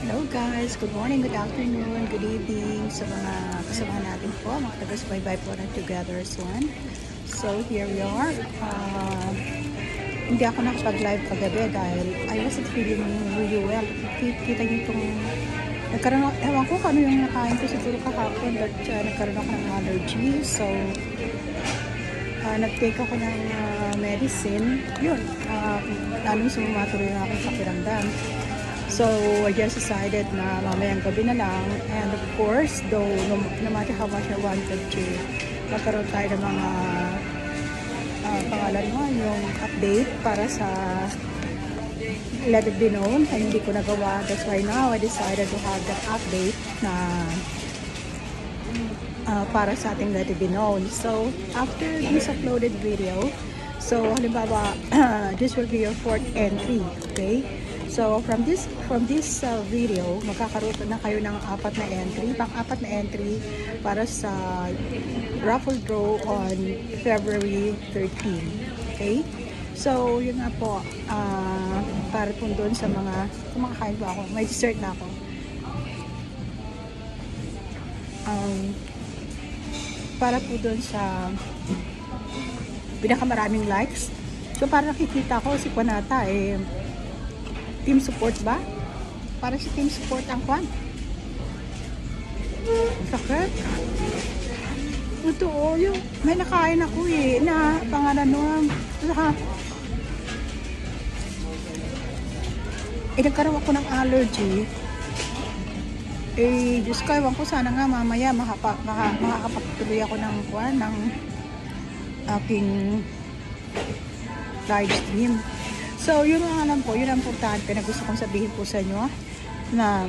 Hello guys, good morning, good afternoon, good evening sa mga kasamahan natin po, mga taga-subaybay po ng Together as One. So here we are. Hindi ako nakapag-live kagabi dahil I wasn't feeling really well. Kita niyo itong nagkaroon ako, ewan ko kung ano yung nakain ko siguro kahapon, but nagkaroon ako ng allergy. So nag-take ako ng medicine. Yun, lalong sumamatuloy yung aking pakiramdam. So, I just decided na mamayang gabi na lang. And of course, though, no matter how much I wanted to, magkaroon tayo ng mga pangalan mo, yung update para sa Let It Be Known, ay hindi ko nagawa. That's why now I decided to have that update na para sa ating Let It Be Known. So, after this uploaded video, so, halimbawa, this will be your fourth entry, okay? So, from this video, magkakaroon na kayo ng apat na entry, pang-apat na entry para sa raffle draw on February 13. Okay? So, yun nga po, para po doon sa mga, kumakain po ako, may dessert na ako. Para po doon sa pinakamaraming likes. So, para nakikita ko si Juanata, team support ba? Para si team support ang kwan. Sakit. Ito yung may nakain ako na pangalan nun. Nagkaroon ako ng allergy. Diyos ko, ewan ko, sana nga mamaya makakapagtuloy ako ng kwan, ng aking live stream. So, yun ang alam ko, yun ang importante na gusto kong sabihin po sa inyo na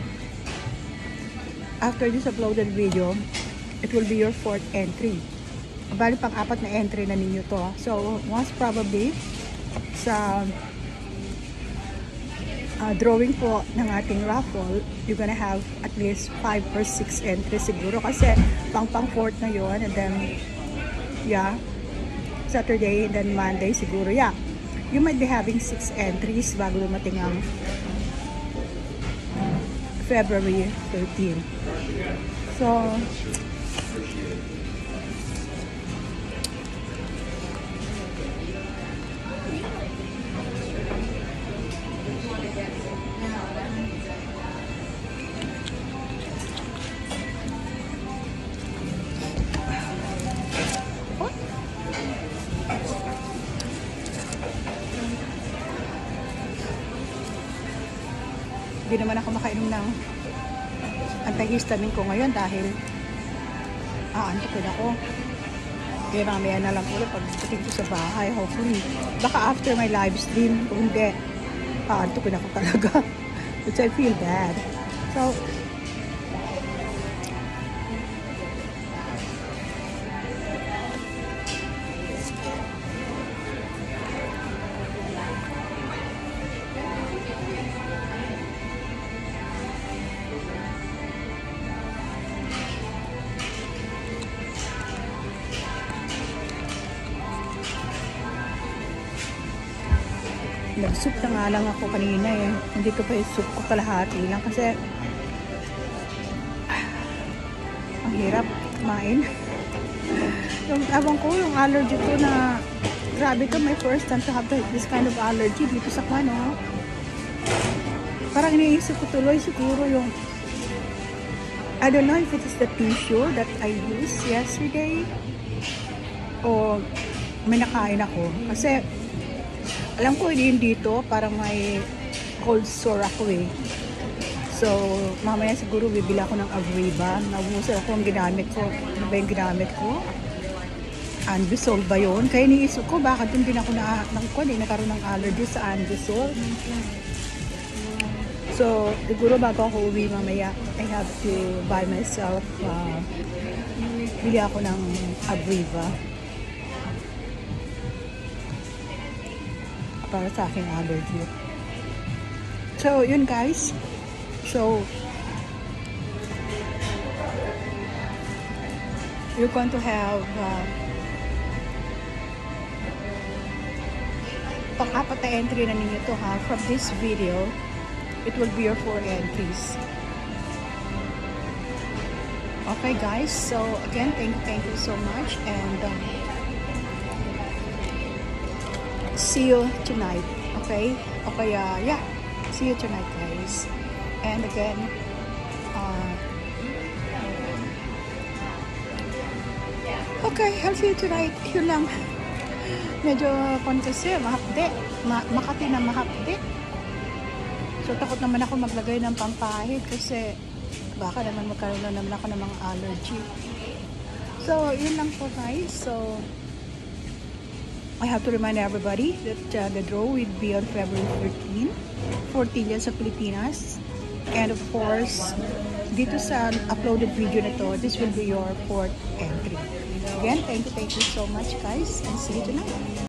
after this uploaded video, it will be your fourth entry. Bali, pang-apat na entry na ninyo to. So, most probably, sa drawing po ng ating raffle, you're gonna have at least 5 or 6 entries siguro kasi pang-fourth na yun. And then, yeah, Saturday and then Monday siguro, yeah. You might be having 6 entries bago dumating ang February 13. So, hindi naman ako makainom ng antihistamine ko ngayon dahil antok ako. Kaya mamaya na lang ulit pagdating ko sa bahay, hopefully. Baka after my live stream, kung hindi, antok ako talaga. Which I feel bad. So, nag-soup na nga lang ako kanina Hindi ko pa yung soup ko kalahati lang kasi ang hirap kumain. Yung ewan ko, yung allergy ko na grabe to, my first time to have this kind of allergy dito sa kano. Parang iniisip ko tuloy siguro yung I don't know if it is the tissue that I used yesterday o may nakain ako kasi alam ko yun dito, parang may cold sore ako So, mamaya siguro bibili ako ng Avreba. Nabuso ako ang ginamit ko. Ano ba yung ginamit ko? Anbisol ba yun? Kaya niisip ko, bakit dun din ako nagkaroon ng allergy sa Anbisol. So, siguro bago ako uwi mamaya, I have to buy myself, bili ako ng Avreba. Para sa aking allergy. So, yun guys. So, you're going to have pang-apat na entry na ninyo to ha from this video. it will be your 4 entries. Okay guys, so again, thank you so much, and see you tonight. Okay, yeah, see you tonight guys. And again, okay, I'll see you tonight. Yun lang. Medyo kasi mahapde. Makati na mahapde. So takot naman ako maglagay ng pampahid kasi baka naman magkaroon na naman ako ng mga allergy. So yun lang po guys. So I have to remind everybody that the draw will be on February 13 for Tilya sa Pilipinas. And of course, dito sa uploaded video na to, this will be your 4th entry. Again, thank you so much guys, and see you tonight.